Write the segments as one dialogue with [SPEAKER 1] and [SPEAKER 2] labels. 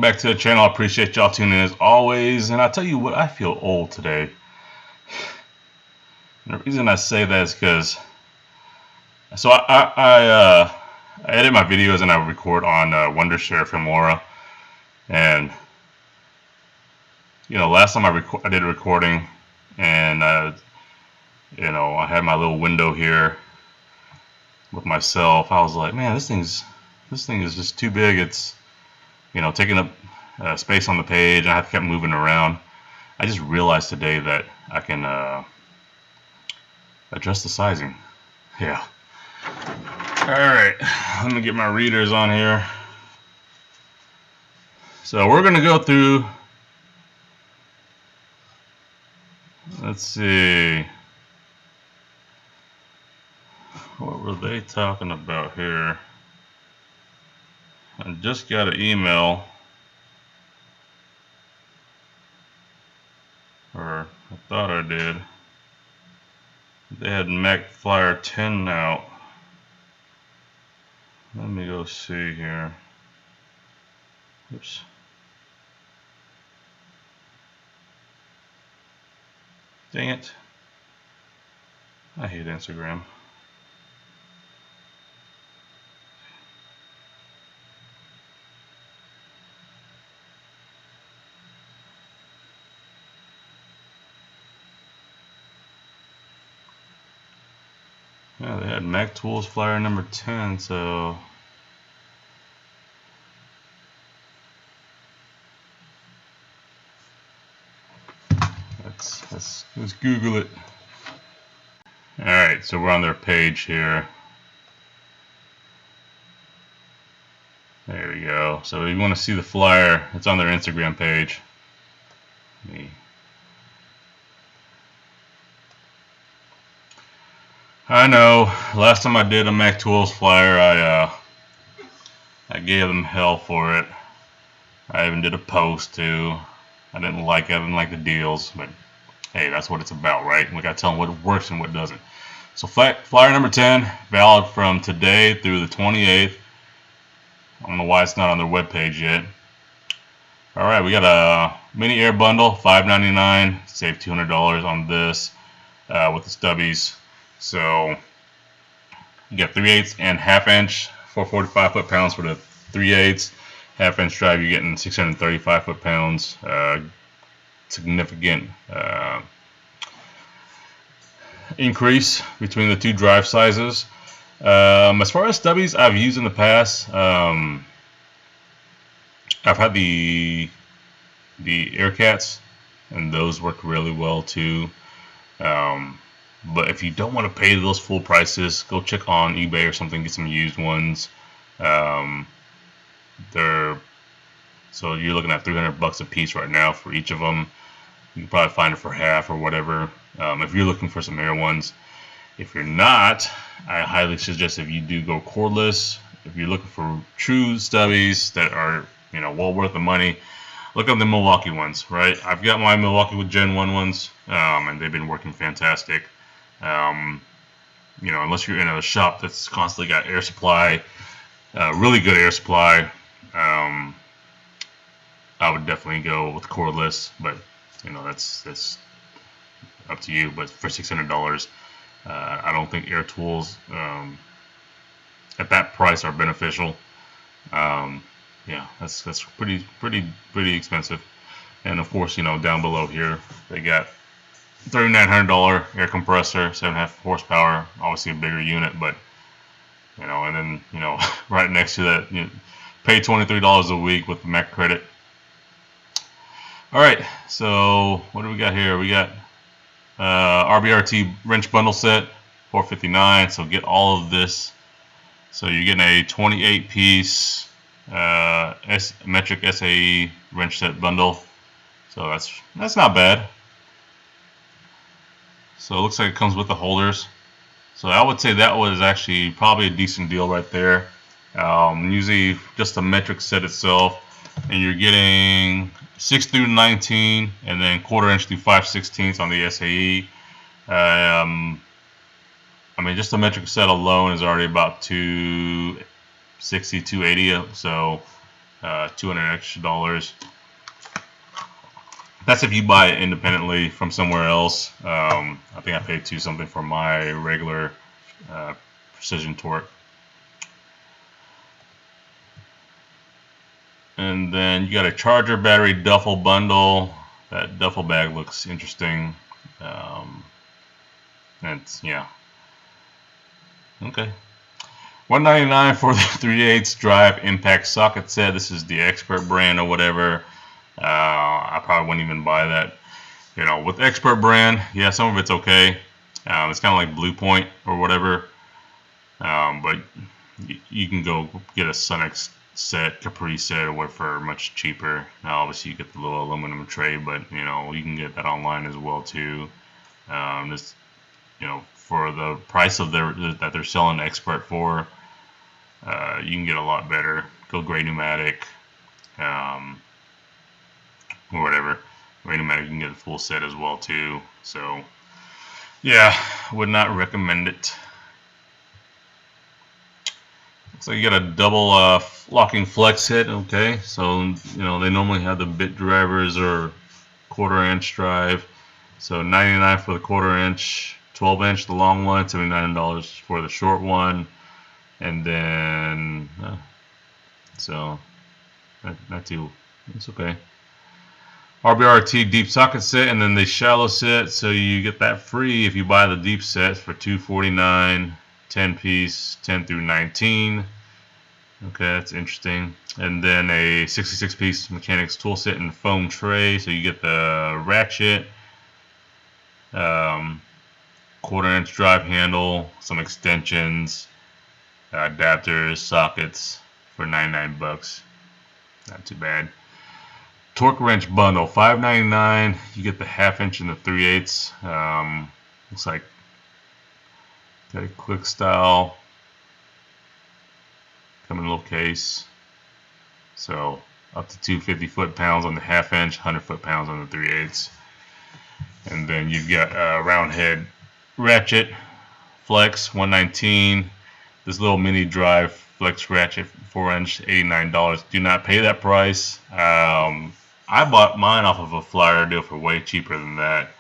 [SPEAKER 1] back to the channel. I appreciate y'all tuning in as always. And I'll tell you what, I feel old today. And the reason I say that is because I edit my videos and I record on Wondershare Filmora. And last time I did a recording, and I had my little window here with myself. I was like, man, this thing is just too big. It's taking up space on the page, and I have kept moving around. I just realized today that I can adjust the sizing. Yeah. Alright, let me get my readers on here. So we're going to go through, let's see, what were they talking about here? I just got an email, or I thought I did. They had Mac Flyer 10 out. Let me go see here. Oops. Dang it. I hate Instagram. Yeah, they had Mac Tools Flyer number 10, so let's Google it. Alright, so we're on their page here. There we go. So if you want to see the flyer, it's on their Instagram page. I know, last time I did a Mac Tools flyer, I gave them hell for it. I even did a post too. I didn't like the deals, but hey, that's what it's about, right? We gotta tell them what works and what doesn't. So flyer number 10, valid from today through the 28th. I don't know why it's not on their webpage yet. All right, we got a mini air bundle, $5.99. Save $200 on this with the stubbies. So you got 3/8 and 1/2 inch, 445 foot-pounds for the 3/8. 1/2 inch drive, you're getting 635 foot-pounds. Significant increase between the two drive sizes. As far as stubbies I've used in the past, I've had the Aircats, and those work really well too. But if you don't want to pay those full prices, go check on eBay or something, get some used ones. So you're looking at $300 a piece right now for each of them. You can probably find it for half or whatever, if you're looking for some air ones. If you're not, I highly suggest, if you do go cordless, if you're looking for true stubbies that are well worth the money, look up the Milwaukee ones, right? I've got my Milwaukee with Gen 1 ones, and they've been working fantastic. Unless you're in a shop that's constantly got air supply, really good air supply, I would definitely go with cordless, but that's up to you. But for $600, I don't think air tools at that price are beneficial. Yeah, that's pretty expensive. And of course, down below here they got $3,900 air compressor, 7.5 horsepower, obviously a bigger unit, but and then right next to that, pay $23 a week with the Mac credit. All right, so what do we got here? We got RBRT wrench bundle set, $459. So get all of this. So you're getting a 28-piece metric SAE wrench set bundle. So that's not bad. So it looks like it comes with the holders. So I would say that was actually probably a decent deal right there. Usually just the metric set itself, and you're getting 6 through 19, and then 1/4 inch through 5/16 on the SAE. I mean, just the metric set alone is already about $260, $280. So $200 extra. That's if you buy it independently from somewhere else. I think I paid $2 something for my regular precision torque. And then you got a charger battery duffel bundle. That duffel bag looks interesting. That's, yeah. Okay. $199 for the 3/8 drive impact socket set. This is the Expert brand or whatever. I probably wouldn't even buy that. You know, with Expert brand, yeah, some of it's okay. It's kind of like Blue Point or whatever. But you can go get a Sunex set, Capri set, or whatever for much cheaper. Now, obviously, you get the little aluminum tray, but you know, you can get that online as well too. This, you know, for the price of that they're selling Expert for, you can get a lot better. Go Gray Pneumatic, or whatever. Gray Pneumatic, you can get a full set as well too. So, yeah, would not recommend it. So you got a double locking flex hit. Okay, so you know they normally have the bit drivers or 1/4 inch drive. So $99 for the 1/4 inch, 12 inch the long one, $79 for the short one, and then so not too, it's okay. RBRT deep socket set, and then the shallow set. So you get that free if you buy the deep set for $249, 10 piece, 10 through 19. Okay, that's interesting. And then a 66 piece mechanics tool set and foam tray. So you get the ratchet, 1/4 inch drive handle, some extensions, adapters, sockets for $99. Not too bad. Torque wrench bundle, $5.99. You get the 1/2 inch and the 3/8. Looks like got a quick style. Come in a little case. So up to 250 foot-pounds on the 1/2 inch, 100 foot-pounds on the 3/8. And then you've got a round head ratchet flex, $119. This little mini drive flex ratchet 4-inch, $89. Do not pay that price. I bought mine off of a flyer deal for way cheaper than that,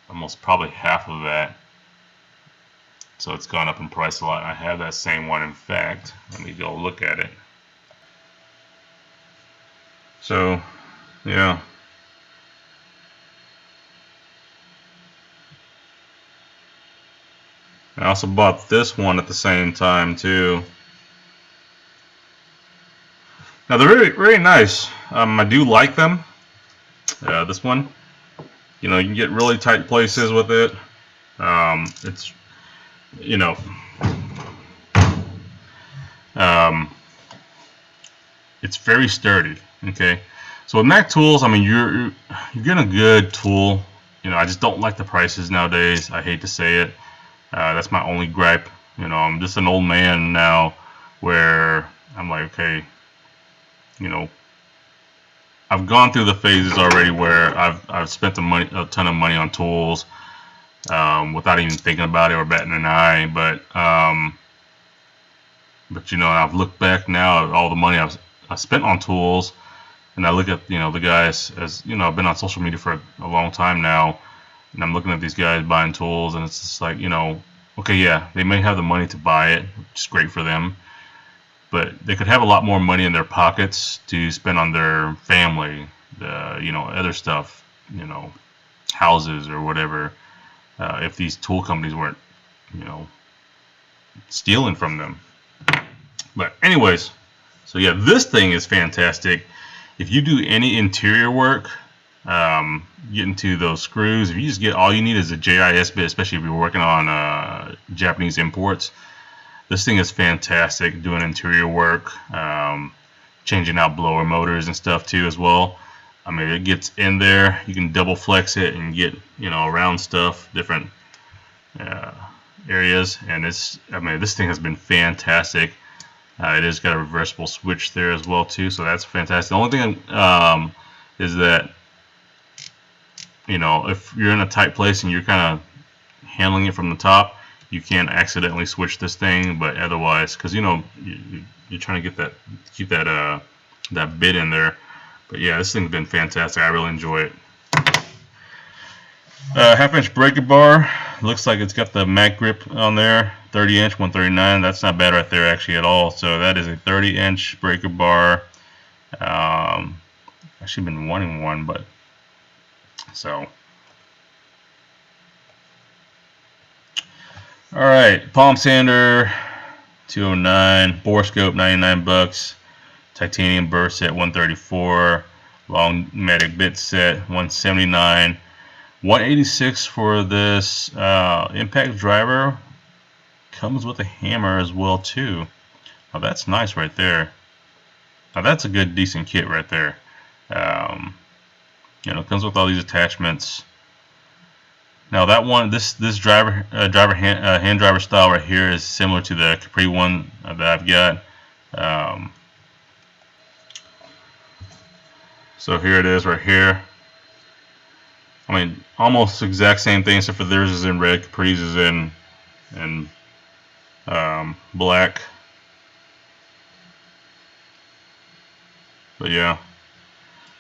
[SPEAKER 1] almost probably half of that. So it's gone up in price a lot. I have that same one. In fact, let me go look at it. So, yeah. I also bought this one at the same time too. Now they're very, very nice. I do like them. This one, you know, you can get really tight places with it. It's, you know, it's very sturdy. Okay, so with Mac Tools, I mean, you're getting a good tool. You know, I just don't like the prices nowadays. I hate to say it. That's my only gripe. You know, I'm just an old man now, where I'm like, okay, you know, I've gone through the phases already where I've spent a ton of money on tools without even thinking about it or batting an eye. But you know, I've looked back now at all the money I've spent on tools, and I look at, you know, the guys, as you know, I've been on social media for a long time now, and I'm looking at these guys buying tools, and it's just like, you know, okay, yeah, they may have the money to buy it, which is great for them, but they could have a lot more money in their pockets to spend on their family, you know, other stuff, you know, houses or whatever, if these tool companies weren't, you know, stealing from them. But anyways, so yeah, this thing is fantastic. If you do any interior work, get into those screws, if you just get, all you need is a JIS bit, especially if you're working on Japanese imports. This thing is fantastic doing interior work, changing out blower motors and stuff too as well. I mean, it gets in there, you can double flex it and get, you know, around stuff, different areas, and it's, I mean, this thing has been fantastic. It has got a reversible switch there as well too, so that's fantastic. The only thing is that, you know, if you're in a tight place and you're kind of handling it from the top, you can't accidentally switch this thing. But otherwise, because you know, you're trying to get that, keep that that bit in there. But yeah, this thing's been fantastic. I really enjoy it. Half-inch breaker bar. Looks like it's got the mag grip on there. 30-inch, 139. That's not bad right there actually at all. So that is a 30-inch breaker bar. Actually been wanting one, but so. All right, palm sander, 209. Bore scope, 99 bucks. Titanium burr set, 134. Long matic bit set, 179. 186 for this impact driver. Comes with a hammer as well too. Now that's nice right there. Now that's a good decent kit right there. You know, it comes with all these attachments. Now that one, this hand driver style right here is similar to the Capri one that I've got. So here it is right here. I mean, almost exact same thing, except for theirs is in red, Capri's is in black. But yeah,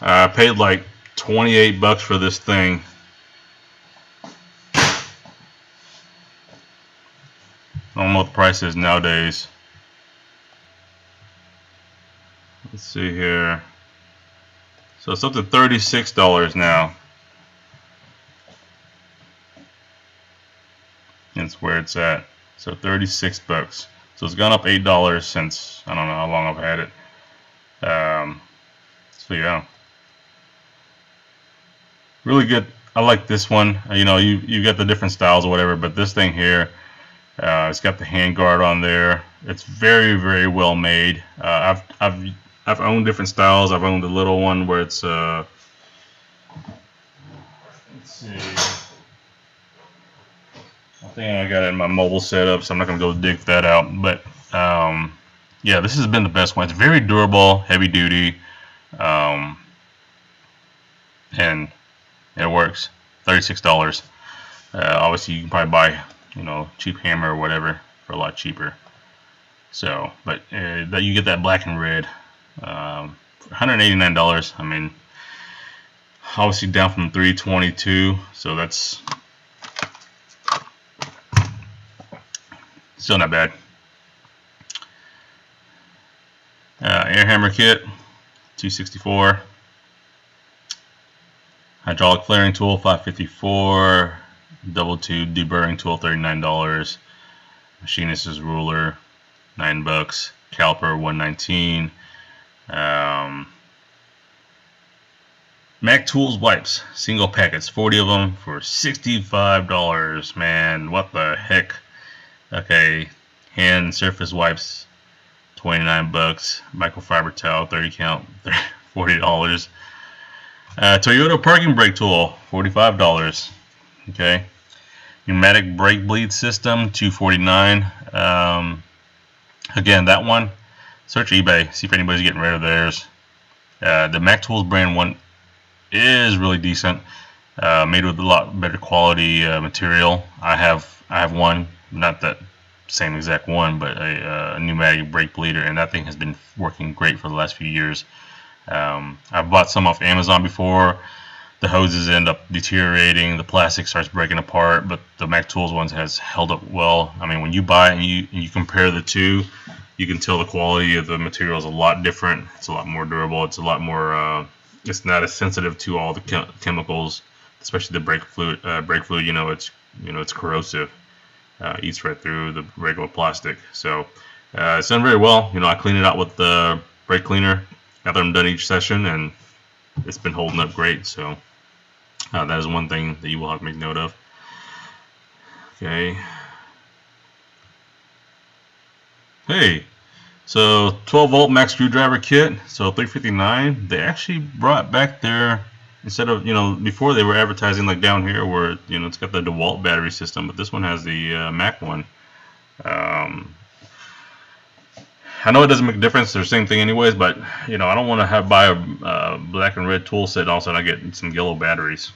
[SPEAKER 1] I paid like 28 bucks for this thing. I don't know what the price is nowadays. Let's see here. So it's up to $36 now. That's where it's at. So 36 bucks. So it's gone up $8 since I don't know how long I've had it. So yeah, really good. I like this one. You know, you got the different styles or whatever, but this thing here, it's got the hand guard on there. It's very, very well made. I've owned different styles. I've owned the little one where it's let's see. I think I got it in my mobile setup, so I'm not gonna go dig that out. But yeah, this has been the best one. It's very durable, heavy duty, and it works. $36. Obviously, you can probably buy, you know, cheap hammer or whatever for a lot cheaper. So, but that you get that black and red, $189. I mean, obviously down from $322, so that's still not bad. Air hammer kit, $264. Hydraulic flaring tool, $554. Double tube deburring tool, $39. Machinist's ruler, $9. Caliper, $119. Mac Tools wipes, single packets, 40 of them for $65. Man, what the heck? Okay, hand surface wipes, 29 bucks. Microfiber towel, 30 count, $40. Toyota parking brake tool, $45. Okay, pneumatic brake bleed system, $249. Again, that one, search eBay, see if anybody's getting rid of theirs. The Mac Tools brand one is really decent, made with a lot better quality material. I have one, not that same exact one, but a pneumatic brake bleeder, and that thing has been working great for the last few years. I've bought some off Amazon before. The hoses end up deteriorating, the plastic starts breaking apart, but the Mac Tools ones has held up well. I mean, when you buy it and you compare the two, you can tell the quality of the material is a lot different. It's a lot more durable. It's a lot more. It's not as sensitive to all the chemicals, especially the brake fluid. You know, it's corrosive. Eats right through the regular plastic. So it's done very well. You know, I clean it out with the brake cleaner after I'm done each session, and it's been holding up great. So that is one thing that you will have to make note of. Okay. Hey, so 12-volt max screwdriver kit. So $359. They actually brought back their, instead of, you know, before they were advertising like down here where, you know, it's got the DeWalt battery system, but this one has the Mac one. I know it doesn't make a difference. They're the same thing anyways, but, you know, I don't want to buy a black and red tool set and also I get some yellow batteries.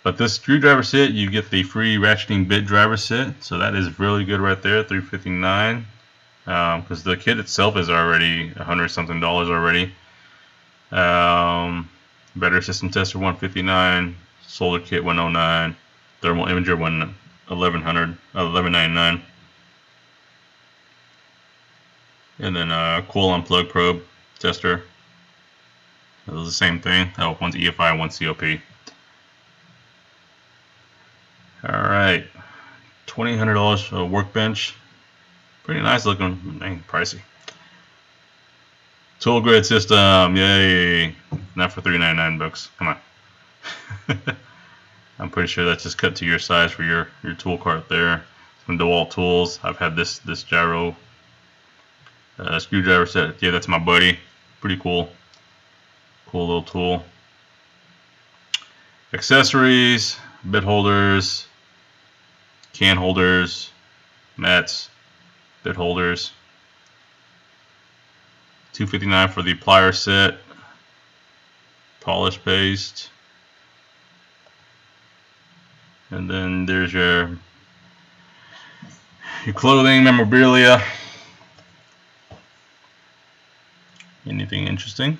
[SPEAKER 1] But this screwdriver set, you get the free ratcheting bit driver set. So that is really good right there, $359. because the kit itself is already $100-something already. Battery system tester 159, solar kit 109, thermal imager 1199, and then coil unplug probe tester. It was the same thing. Oh, one's EFI, one's COP. All right, $2,800 for a workbench. Pretty nice looking. Dang, pricey. Tool grid system, yay! Not for $399. Come on. I'm pretty sure that's just cut to your size for your tool cart there. Some DeWalt tools. I've had this gyro screwdriver set. Yeah, that's my buddy. Pretty cool. Cool little tool. Accessories, bit holders, can holders, mats, bit holders. $259 for the plier set. Polish paste. And then there's your clothing, memorabilia. Anything interesting?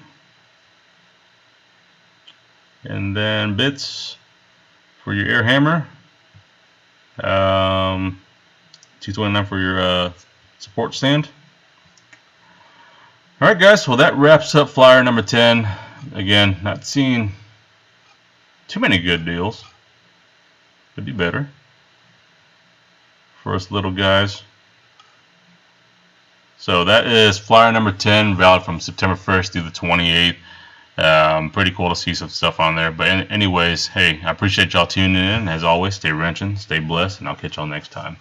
[SPEAKER 1] And then bits for your air hammer. $229 for your support stand. Alright guys, well that wraps up flyer number 10. Again, not seeing too many good deals. Could be better for us little guys. So that is flyer number 10, valid from September 1st through the 28th. Pretty cool to see some stuff on there. But anyways, hey, I appreciate y'all tuning in. As always, stay wrenching, stay blessed, and I'll catch y'all next time.